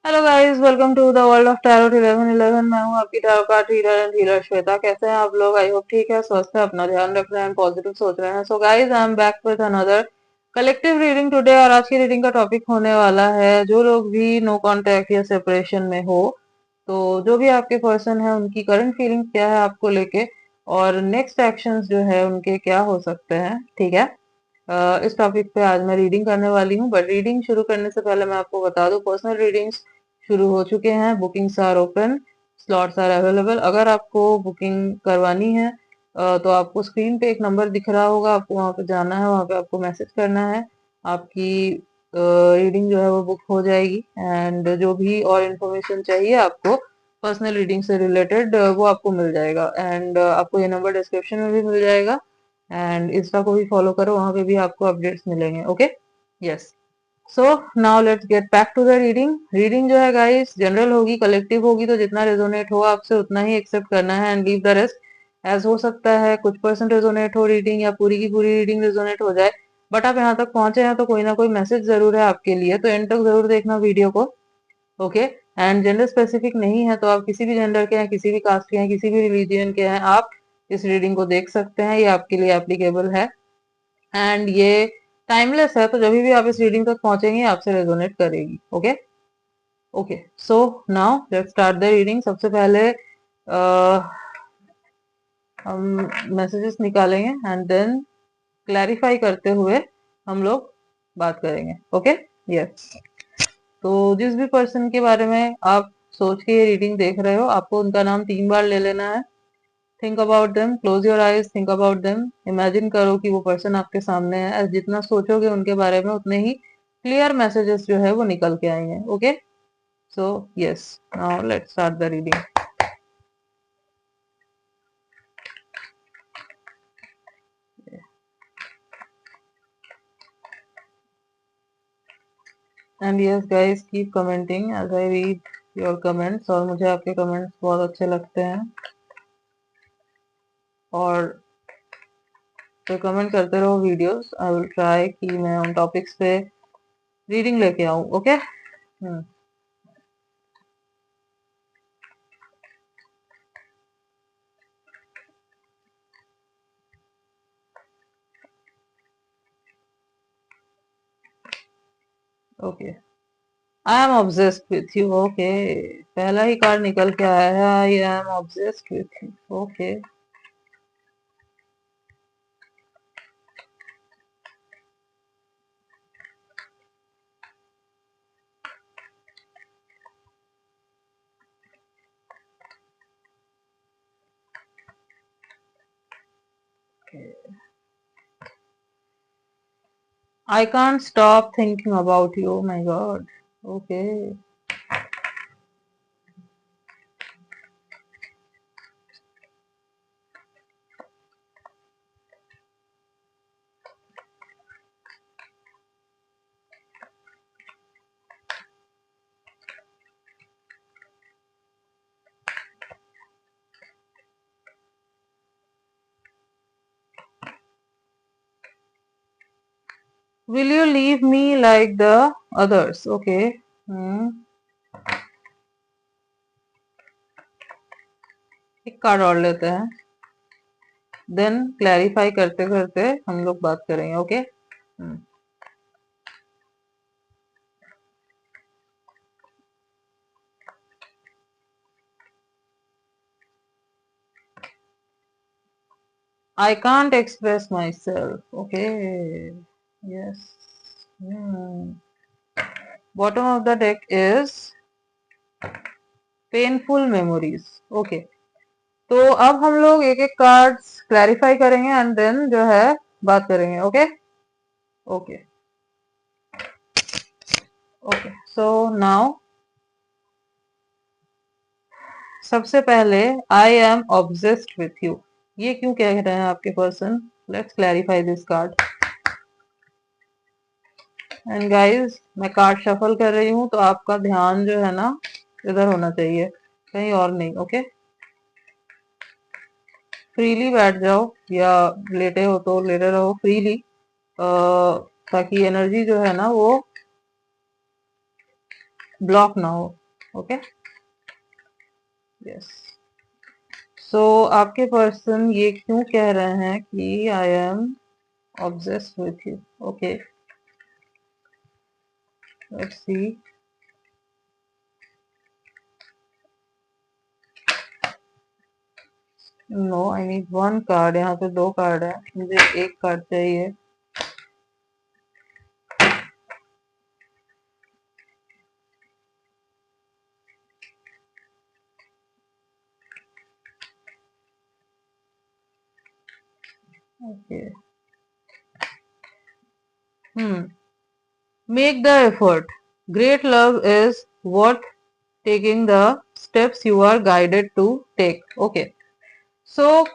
Hello guys, welcome to the world of tarot 1111। मैं हूं आपकी tarot card reader and healer Shweta. कैसे हैं आप लोग? आई होप ठीक है, स्वस्थ है, अपना ध्यान रख रहे हैं, पॉजिटिव सोच रहे हैं। So guys, I am back with another collective reading today. और आज की रीडिंग का टॉपिक होने वाला है, जो लोग भी नो कांटेक्ट या सेपरेशन में हो, तो जो भी आपके पर्सन है उनकी करंट फीलिंग क्या है आपको लेके, और नेक्स्ट एक्शंस जो है उनके क्या हो सकते हैं। ठीक है। इस टॉपिक पे आज मैं रीडिंग करने वाली हूँ। बट रीडिंग शुरू करने से पहले मैं आपको बता दूं, पर्सनल रीडिंग्स शुरू हो चुके हैं, bookings are open, slots are available. अगर आपको बुकिंग करवानी है तो आपको स्क्रीन पे एक नंबर दिख रहा होगा, आपको वहां पे जाना है, वहां पे आपको मैसेज करना है, आपकी रीडिंग जो है वो बुक हो जाएगी। एंड जो भी और इन्फॉर्मेशन चाहिए आपको पर्सनल रीडिंग से रिलेटेड, वो आपको मिल जाएगा। एंड आपको ये नंबर डिस्क्रिप्शन में भी मिल जाएगा। एंड इंस्टा को भी फॉलो करो, वहां पे भी आपको अपडेट्स मिलेंगे। Okay, yes. So now let's get back to the reading. Reading जो है गाइस जनरल होगी, कलेक्टिव होगी, तो जितना रेजोनेट हो आपसे उतना ही एक्सेप्ट करना है and leave the rest. As हो सकता है कुछ परसेंट रेजोनेट हो रीडिंग, या पूरी की पूरी रीडिंग रेजोनेट हो जाए। बट आप यहाँ तक पहुंचे हैं तो कोई ना कोई मैसेज जरूर है आपके लिए, तो एंड तक जरूर देखना वीडियो को। ओके। एंड जेंडर स्पेसिफिक नहीं है, तो आप किसी भी जेंडर के हैं, किसी भी कास्ट के हैं, किसी भी रिलीजियन के हैं, आप इस रीडिंग को देख सकते हैं। ये आपके लिए एप्लीकेबल है एंड ये टाइमलेस है, तो जब भी आप इस रीडिंग तक पहुंचेंगे आपसे रेजोनेट करेगी। Okay. Okay, so now let's start the reading. सबसे पहले हम मैसेजेस निकालेंगे एंड देन क्लैरिफाई करते हुए हम लोग बात करेंगे। Okay, yes. तो जिस भी पर्सन के बारे में आप सोच के ये रीडिंग देख रहे हो, आपको उनका नाम 3 बार ले लेना है। Think about them, close your eyes, think about them. Imagine करो कि वो पर्सन आपके सामने है। जितना सोचोगे उनके बारे में उतने ही क्लियर मैसेजेस जो है वो निकल के आएंगे। Okay, so yes, now let's start the reading. And yes guys, keep commenting as I read your comments. और मुझे आपके कमेंट्स बहुत अच्छे लगते हैं, और तो कमेंट करते रहो वीडियोस। आई विल ट्राई कि मैं उन टॉपिक्स पे रीडिंग लेके आऊं। Okay. Okay, I am obsessed with you. Okay, पहला ही कार्ड निकल के आया है, आई am obsessed with you. Okay, I can't stop thinking about you, my God. Okay, will you leave me like the others? Okay, एक card और लेते हैं, then clarify करते करते हम लोग बात करेंगे। Okay. I can't express myself. Okay. Yes. Bottom of the deck is painful memories. Okay. तो अब हम लोग एक एक कार्ड्स क्लैरिफाई करेंगे एंड देन जो है बात करेंगे। Okay. Okay. Okay, so now सबसे पहले आई एम ऑब्सेस्ड विथ यू, ये क्यों कह रहे हैं आपके person? Let's clarify this card. And guys, मैं कार्ड शफल कर रही हूँ, तो आपका ध्यान जो है ना इधर होना चाहिए, कहीं और नहीं। ओके, फ्रीली बैठ जाओ, या लेटे हो तो लेटे रहो फ्रीली, ताकि एनर्जी जो है ना वो ब्लॉक ना हो। Okay, yes. सो आपके पर्सन ये क्यों कह रहे हैं कि I am obsessed with you? Okay, let's see. No, I need one card. यहाँ पे दो कार्ड है, मुझे एक कार्ड चाहिए। Okay, make the effort, great love is worth taking the steps you are guided to take. Okay, so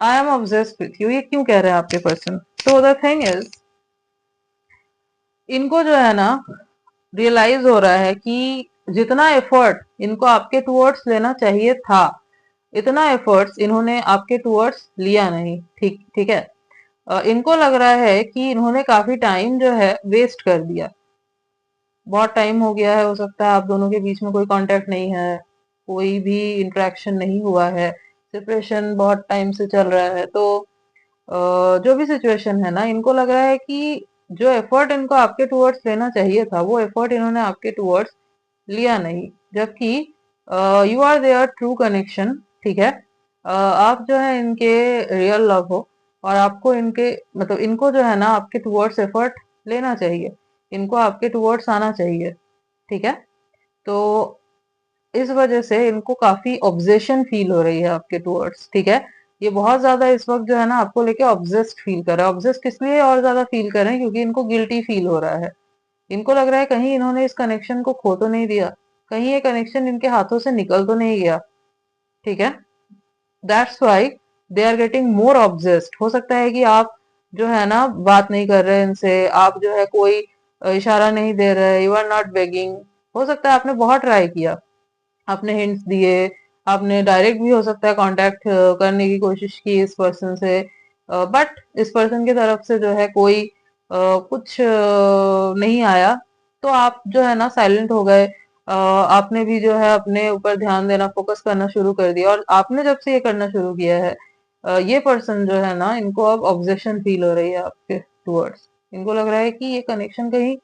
I am obsessed with you, ये क्यों कह रहे हैं आपके person? So the thing is, इनको जो है ना रियलाइज हो रहा है कि जितना एफर्ट इनको आपके टुवर्ड्स लेना चाहिए था, इतना एफर्ट्स इन्होंने आपके टुवर्ड्स लिया नहीं। ठीक ठीक है। इनको लग रहा है कि इन्होंने काफी टाइम जो है वेस्ट कर दिया। बहुत टाइम हो गया है, हो सकता है आप दोनों के बीच में कोई कांटेक्ट नहीं है, कोई भी इंटरेक्शन नहीं हुआ है, सेपरेशन बहुत टाइम से चल रहा है। तो जो भी सिचुएशन है ना, इनको लग रहा है कि जो एफर्ट इनको आपके टुवर्ड्स लेना चाहिए था, वो एफर्ट इन्होंने आपके टुवर्ड्स लिया नहीं। जबकि you are their true connection. ठीक है। आप जो है इनके रियल लव हो, और आपको इनके मतलब इनको जो है ना आपके टुवर्ड्स एफर्ट लेना चाहिए, इनको आपके टुवर्ड्स आना चाहिए। ठीक है। तो इस वजह से इनको काफी ऑब्जेशन फील हो रही है आपके टुवर्ड्स। ठीक है। ये बहुत ज्यादा इस वक्त जो है ना आपको लेके ऑब्जेस्ड फील कर रहा है। ऑब्जेस्ड किस लिए और ज्यादा फील कर रहे हैं? क्योंकि इनको गिल्टी फील हो रहा है। इनको लग रहा है कहीं इन्होंने इस कनेक्शन को खो तो नहीं दिया, कहीं ये कनेक्शन इनके हाथों से निकल तो नहीं गया। ठीक है। That's why they are getting more obsessed. हो सकता है कि आप जो है ना बात नहीं कर रहे इनसे, आप जो है कोई इशारा नहीं दे रहे, यू आर नॉट बेगिंग। हो सकता है आपने बहुत ट्राई किया, आपने हिंट्स दिए, आपने डायरेक्ट भी हो सकता है कांटेक्ट करने की कोशिश की इस पर्सन से, बट इस पर्सन की तरफ से जो है कोई कुछ नहीं आया। तो आप जो है ना साइलेंट हो गए। आपने भी जो है अपने ऊपर ध्यान देना, फोकस करना शुरू कर दिया। और आपने जब से ये करना शुरू किया है, ये पर्सन जो है ना, इनको अब ऑब्जेक्शन फील हो रही है आपके टुवर्ड्स। इनको लग रहा है कि ये कनेक्शन कहीं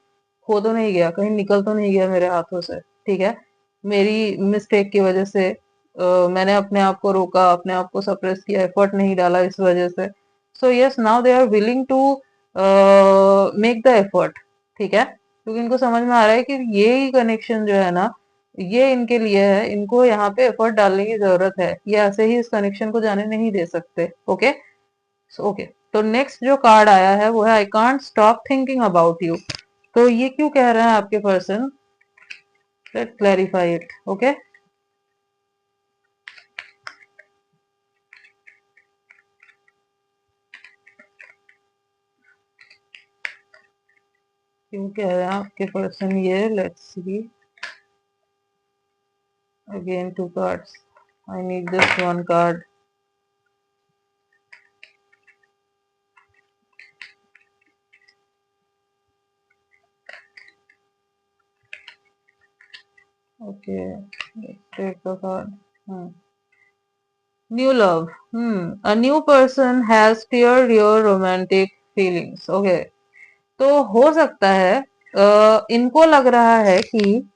खो तो नहीं गया, कहीं निकल तो नहीं गया मेरे हाथों से। ठीक है। मेरी मिस्टेक की वजह से मैंने अपने आप को रोका, अपने आप को सप्रेस किया, एफर्ट नहीं डाला इस वजह से। So yes, now they are willing to make the effort. ठीक है। क्योंकि इनको समझ में आ रहा है कि ये ही कनेक्शन जो है ना, ये इनके लिए है, इनको यहाँ पे एफर्ट डालने की जरूरत है। ये ऐसे ही इस कनेक्शन को जाने नहीं दे सकते। ओके। ओके, तो नेक्स्ट जो कार्ड आया है वो है I can't stop thinking about you. तो ये क्यों कह रहे हैं आपके person? Let's clarify it. Okay, क्यों कह रहे हैं आपके पर्सन ये? Let's see. Again two cards, I need just one card. Okay, take the card. New love, a new person has stirred your romantic feelings। Okay, तो हो सकता है इनको लग रहा है कि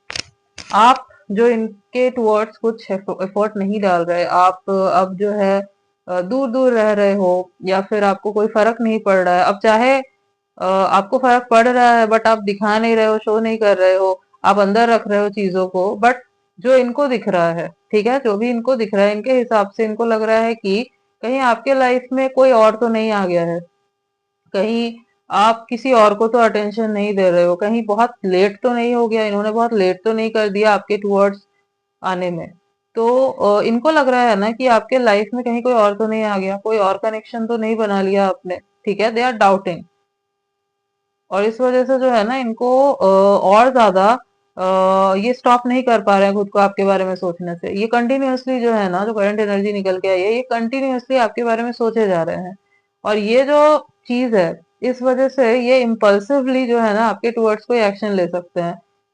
आप जो इनके टुवर्ड्स कुछ एफर्ट नहीं डाल रहे, आप अब जो है दूर दूर रह रहे हो, या फिर आपको कोई फर्क नहीं पड़ रहा है। अब चाहे आपको फर्क पड़ रहा है, बट आप दिखा नहीं रहे हो, शो नहीं कर रहे हो, आप अंदर रख रहे हो चीजों को। बट जो इनको दिख रहा है, ठीक है, जो भी इनको दिख रहा है, इनके हिसाब से इनको लग रहा है कि कहीं आपके लाइफ में कोई और तो नहीं आ गया है, कहीं आप किसी और को तो अटेंशन नहीं दे रहे हो, कहीं बहुत लेट तो नहीं हो गया, इन्होंने बहुत लेट तो नहीं कर दिया आपके टुवर्ड्स आने में। तो इनको लग रहा है ना कि आपके लाइफ में कहीं कोई और तो नहीं आ गया, कोई और कनेक्शन तो नहीं बना लिया आपने। ठीक है, दे आर डाउटिंग। और इस वजह से जो है ना इनको और ज्यादा ये स्टॉप नहीं कर पा रहे हैं खुद को आपके बारे में सोचने से। ये कंटिन्यूअसली जो है ना, जो करंट एनर्जी निकल के आई है, ये कंटिन्यूअसली आपके बारे में सोचे जा रहे हैं। और ये जो चीज है, इस वजह से ये इम्पल्सिवली जो है ना आपके टुवर्ड्स कोई एक्शन ले सकते हैं।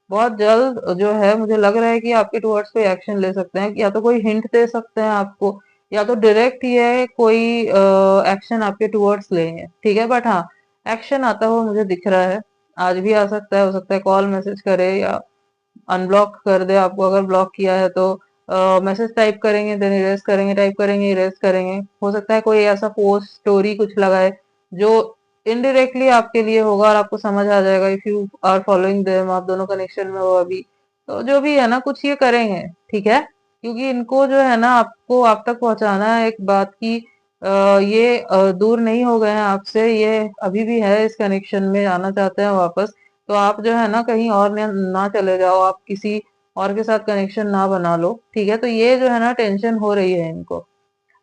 बहुत जल्द जो है मुझे लग रहा है कि आपके टुवर्ड्स कोई एक्शन ले सकते हैं, या तो कोई हिंट दे सकते हैं आपको, या तो डायरेक्ट ही है कोई एक्शन आपके टुवर्ड्स लेंगे, ठीक है। बट हाँ, एक्शन आता हुआ मुझे दिख रहा है। आज भी आ सकता है, हो सकता है कॉल मैसेज करे या अनब्लॉक कर दे आपको, अगर ब्लॉक किया है तो मैसेज टाइप करेंगे, देन इरेज करेंगे, टाइप करेंगे, इरेज करेंगे। हो सकता है कोई ऐसा पोस्ट स्टोरी कुछ लगाए जो इनडायरेक्टली आपके लिए होगा और आपको समझ आ जाएगा, if you are following them, आप दोनों कनेक्शन में हो अभी, तो जो भी है ना कुछ ये करेंगे, ठीक है। क्योंकि इनको जो है ना आपको आप तक पहुंचाना है एक बात की, ये दूर नहीं हो गए हैं आपसे, ये अभी भी है इस कनेक्शन में, आना चाहते हैं वापस। तो आप जो है ना कहीं और ना चले जाओ, आप किसी और के साथ कनेक्शन ना बना लो, ठीक है। तो ये जो है ना टेंशन हो रही है इनको।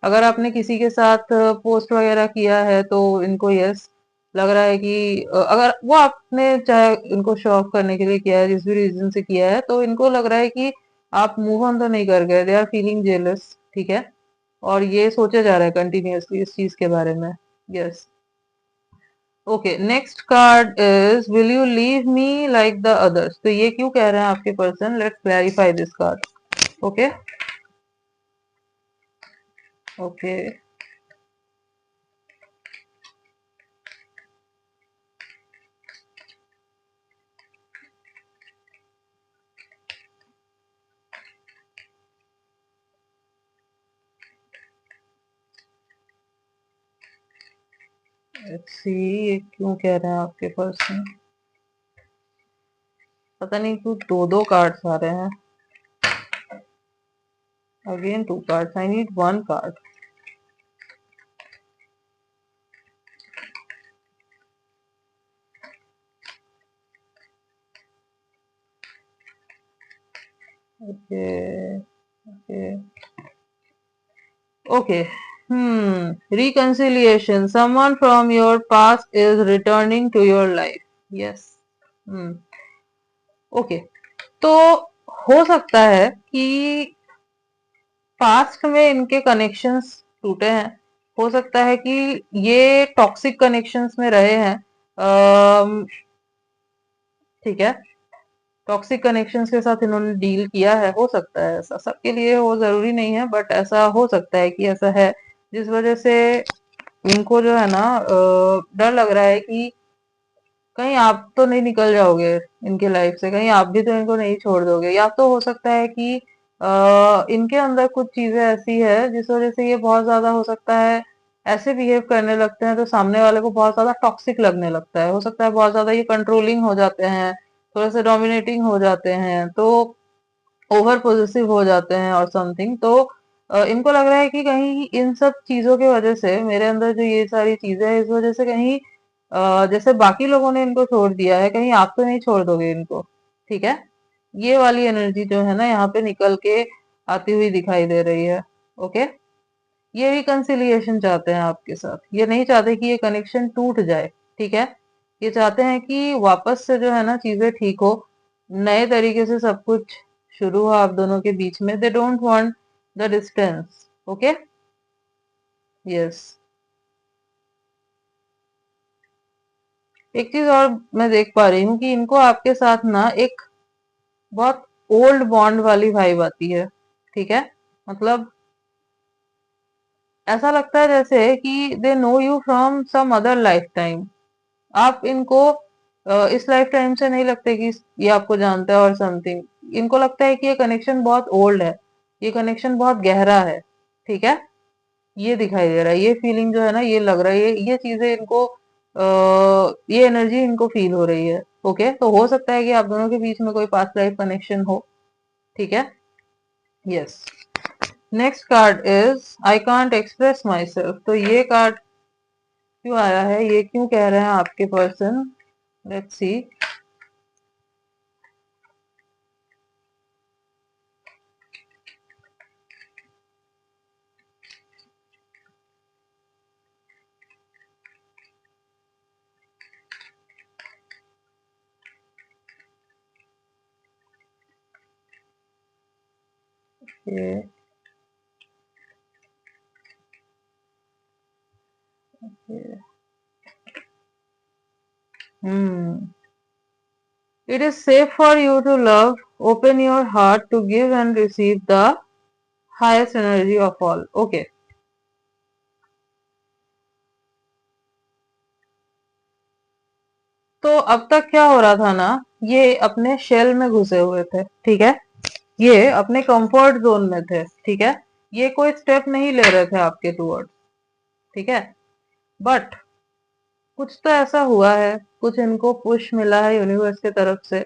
अगर आपने किसी के साथ पोस्ट वगैरह किया है तो इनको यस लग रहा है कि अगर वो आपने चाहे इनको शो ऑफ करने के लिए किया है, जिस भी रीजन से किया है, तो इनको लग रहा है कि आप मूव ऑन तो नहीं कर गए, दे आर फीलिंग जेलस, ठीक है। और ये सोचा जा रहा है कंटिन्यूअसली इस चीज के बारे में। Yes. Okay, next card is will you leave me like the others. तो ये क्यों कह रहे हैं आपके person, let's clarify this card. Okay. Okay. Let's see ये क्यों कह रहे हैं आपके पर्सन। पता नहीं क्यों दो दो कार्ड्स आ रहे हैं। Again two cards, I need one card. Okay. Okay. Okay. reconciliation, someone from your past is returning to your life. Yes. Hmm. Okay. तो हो सकता है कि पास्ट में इनके कनेक्शंस टूटे हैं, हो सकता है कि ये टॉक्सिक कनेक्शंस में रहे हैं, ठीक है। टॉक्सिक कनेक्शंस के साथ इन्होंने डील किया है, हो सकता है ऐसा, सबके लिए वो जरूरी नहीं है, बट ऐसा हो सकता है कि ऐसा है, जिस वजह से इनको जो है ना डर लग रहा है कि कहीं आप तो नहीं निकल जाओगे इनके लाइफ से, कहीं आप भी तो इनको नहीं छोड़ दोगे। या तो हो सकता है कि इनके अंदर कुछ चीजें ऐसी है जिस वजह से ये बहुत ज्यादा, हो सकता है ऐसे बिहेव करने लगते हैं तो सामने वाले को बहुत ज्यादा टॉक्सिक लगने लगता है। हो सकता है बहुत ज्यादा ये कंट्रोलिंग हो जाते हैं, थोड़े से डोमिनेटिंग हो जाते हैं, तो ओवर पोजेसिव हो जाते हैं और समथिंग। तो इनको लग रहा है कि कहीं इन सब चीजों की वजह से, मेरे अंदर जो ये सारी चीजें हैं इस वजह से कहीं जैसे बाकी लोगों ने इनको छोड़ दिया है, कहीं आप तो नहीं छोड़ दोगे इनको, ठीक है। ये वाली एनर्जी जो है ना यहाँ पे निकल के आती हुई दिखाई दे रही है। ओके। ये रिकंसिलिएशन चाहते हैं आपके साथ, ये नहीं चाहते कि ये कनेक्शन टूट जाए, ठीक है। ये चाहते हैं कि वापस से जो है ना चीजें ठीक हो, नए तरीके से सब कुछ शुरू हो आप दोनों के बीच में। They don't want the distance. Okay. Yes. एक चीज और मैं देख पा रही हूँ कि इनको आपके साथ ना एक बहुत ओल्ड बॉन्ड वाली वाइब आती है, ठीक है। मतलब ऐसा लगता है जैसे कि they know you from some other lifetime. आप इनको इस लाइफ टाइम से नहीं लगते कि ये आपको जानता है और समथिंग। इनको लगता है कि ये कनेक्शन बहुत ओल्ड है, ये कनेक्शन बहुत गहरा है, ठीक है। ये दिखाई दे रहा है, ये फीलिंग जो है ना, ये लग रहा है, ये चीजें इनको ये एनर्जी इनको फील हो रही है। ओके। तो हो सकता है कि आप दोनों के बीच में कोई पास्ट लाइफ कनेक्शन हो, ठीक है। Yes. Next card is I can't express my self. तो ये कार्ड क्यों आया है, ये क्यों कह रहे हैं आपके पर्सन, लेट्स सी। ये ये hmm it is safe for you to love, open your heart to give and receive the highest energy of all. Okay, तो अब तक क्या हो रहा था ना, ये अपने शेल में घुसे हुए थे, ठीक है, ये अपने कंफर्ट जोन में थे, ठीक है, ये कोई स्टेप नहीं ले रहे थे आपके टूवर्ड्स, ठीक है। बट कुछ तो ऐसा हुआ है, कुछ इनको पुश मिला है यूनिवर्स की तरफ से,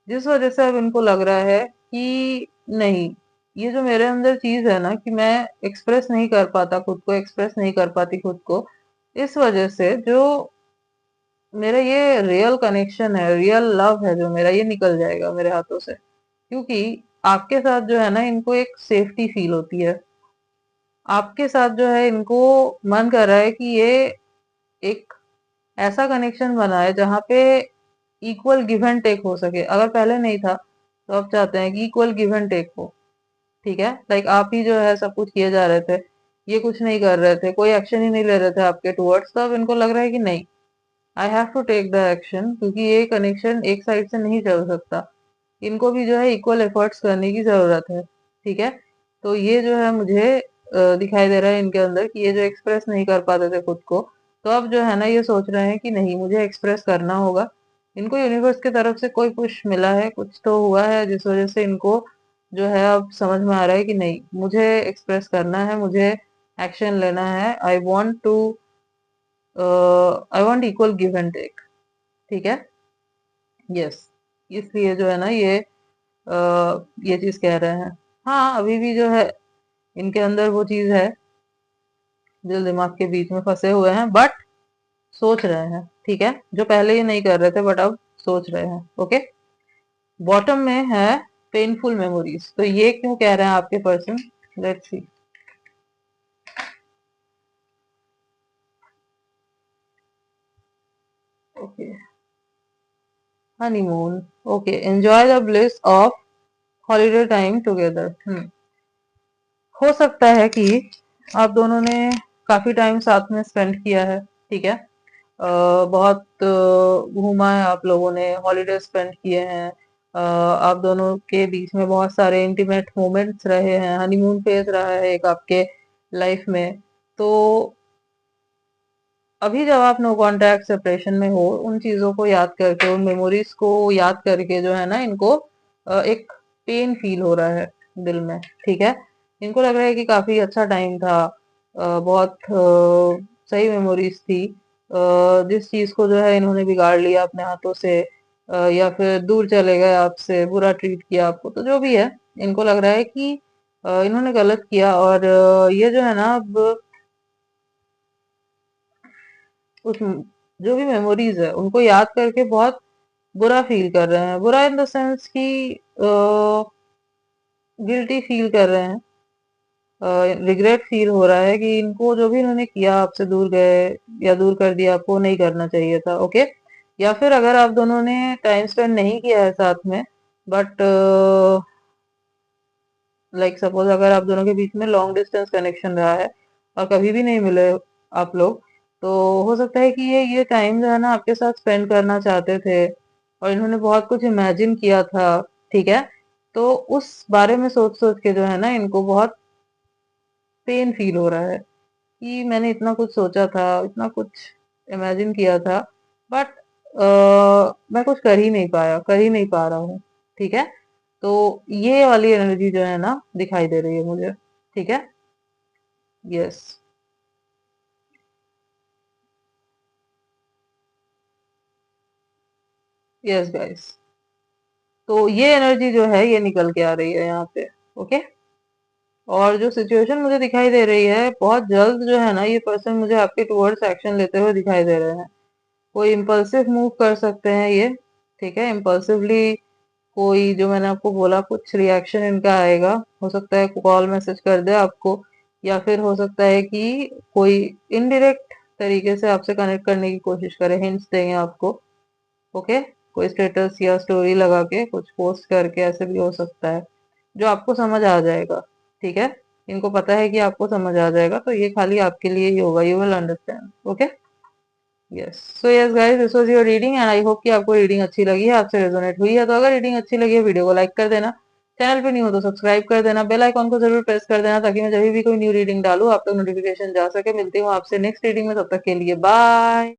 जिस वजह से अब इनको लग रहा है कि नहीं, ये जो मेरे अंदर चीज है ना कि मैं एक्सप्रेस नहीं कर पाता खुद को, एक्सप्रेस नहीं कर पाती खुद को, इस वजह से जो मेरा ये रियल कनेक्शन है, रियल लव है जो मेरा, ये निकल जाएगा मेरे हाथों से, क्योंकि आपके साथ जो है ना इनको एक सेफ्टी फील होती है, आपके साथ जो है इनको मन कर रहा है कि ये एक ऐसा कनेक्शन बनाए जहाँ पे इक्वल गिव एंड टेक हो सके। अगर पहले नहीं था तो आप चाहते हैं कि इक्वल गिव एंड टेक हो, ठीक है, लाइक आप ही जो है सब कुछ किए जा रहे थे, ये कुछ नहीं कर रहे थे, कोई एक्शन ही नहीं ले रहे थे आपके टुवर्ड्स, तो अब इनको लग रहा है कि नहीं, I have to take the action, क्योंकि ये कनेक्शन एक साइड से नहीं चल सकता, इनको भी जो है इक्वल एफर्ट्स करने की जरूरत है, ठीक है। तो ये जो है मुझे दिखाई दे रहा है इनके अंदर कि ये जो एक्सप्रेस नहीं कर पाते थे खुद को, तो अब जो है ना ये सोच रहे हैं कि नहीं, मुझे एक्सप्रेस करना होगा। इनको यूनिवर्स की तरफ से कोई पुश मिला है, कुछ तो हुआ है जिस वजह से इनको जो है अब समझ में आ रहा है कि नहीं, मुझे एक्सप्रेस करना है, मुझे एक्शन लेना है, I want to, I want equal give and take, ठीक है। यस, इसलिए जो है ना ये चीज कह रहे हैं। हाँ, अभी भी जो है इनके अंदर वो चीज है, दिल दिमाग के बीच में फंसे हुए हैं, बट सोच रहे हैं, ठीक है, जो पहले ये नहीं कर रहे थे बट अब सोच रहे हैं। ओके, बॉटम में है पेनफुल मेमोरीज, तो ये क्यों कह रहे हैं आपके person, let's see. Okay, honeymoon, okay, enjoy the bliss of holiday time together. हो सकता है कि आप दोनों ने काफी टाइम साथ में स्पेंड किया है, ठीक है, बहुत घूमा है आप लोगों ने, हॉलीडे स्पेंड किए हैं, आप दोनों के बीच में बहुत सारे इंटीमेट मोमेंट्स रहे हैं, हनीमून फेज रहा है एक आपके लाइफ में। तो अभी जब आप नो कांटेक्ट सेपरेशन में हो, उन चीजों को याद करके, उन मेमोरीज को याद करके जो है ना इनको एक पेन फील हो रहा है दिल में, ठीक है। इनको लग रहा है कि काफी अच्छा टाइम था, बहुत सही मेमोरीज थी, जिस चीज को जो है इन्होंने बिगाड़ लिया अपने हाथों से, या फिर दूर चले गए आपसे, बुरा ट्रीट किया आपको, तो जो भी है, इनको लग रहा है कि इन्होंने गलत किया, और ये जो है ना अब उस जो भी मेमोरीज है उनको याद करके बहुत बुरा फील कर रहे हैं, बुरा इन द सेंस कि गिल्टी फील कर रहे हैं, रिग्रेट फील हो रहा है कि इनको जो भी इन्होंने किया, आपसे दूर गए या दूर कर दिया, आपको नहीं करना चाहिए था। ओके, या फिर अगर आप दोनों ने टाइम स्पेंड नहीं किया है साथ में, बट लाइक सपोज अगर आप दोनों के बीच में लॉन्ग डिस्टेंस कनेक्शन रहा है और कभी भी नहीं मिले आप लोग, तो हो सकता है कि ये टाइम जो है ना आपके साथ स्पेंड करना चाहते थे, और इन्होंने बहुत कुछ इमेजिन किया था, ठीक है। तो उस बारे में सोच सोच के जो है ना इनको बहुत पेन फील हो रहा है कि मैंने इतना कुछ सोचा था, इतना कुछ इमेजिन किया था, बट मैं कुछ कर ही नहीं पाया, कर ही नहीं पा रहा हूँ, ठीक है। तो ये वाली एनर्जी जो है ना दिखाई दे रही है मुझे, ठीक है। यस, यस गाइस, तो ये एनर्जी जो है ये निकल के आ रही है यहाँ पे। ओके, और जो सिचुएशन मुझे दिखाई दे रही है, बहुत जल्द जो है ना ये पर्सन मुझे आपके टुवर्ड्स एक्शन लेते हुए दिखाई दे रहे हैं, कोई इम्पल्सिव मूव कर सकते हैं ये, ठीक है, इम्पल्सिवली कोई, जो मैंने आपको बोला, कुछ रिएक्शन इनका आएगा, हो सकता है कॉल मैसेज कर दे आपको, या फिर हो सकता है कि कोई इनडायरेक्ट तरीके से आपसे कनेक्ट करने की कोशिश करे, हिंट्स देंगे आपको। ओके, कोई स्टेटस या स्टोरी लगा के, कुछ पोस्ट करके, ऐसे भी हो सकता है, जो आपको समझ आ जाएगा, ठीक है। इनको पता है कि आपको समझ आ जाएगा, तो ये खाली आपके लिए ही होगा, you will understand. Okay, yes, so yes guys, this was your reading and I hope कि आपको रीडिंग अच्छी लगी है, आपसे रेजोनेट हुई है। तो अगर रीडिंग अच्छी लगी है, वीडियो को लाइक कर देना, चैनल पे न्यू हो तो सब्सक्राइब कर देना, बेल आइकॉन को जरूर प्रेस कर देना ताकि मैं जब भी कोई न्यू रीडिंग डालूं आप तक नोटिफिकेशन जा सके। मिलती हूँ आपसे नेक्स्ट रीडिंग में, तब तक के लिए बाय।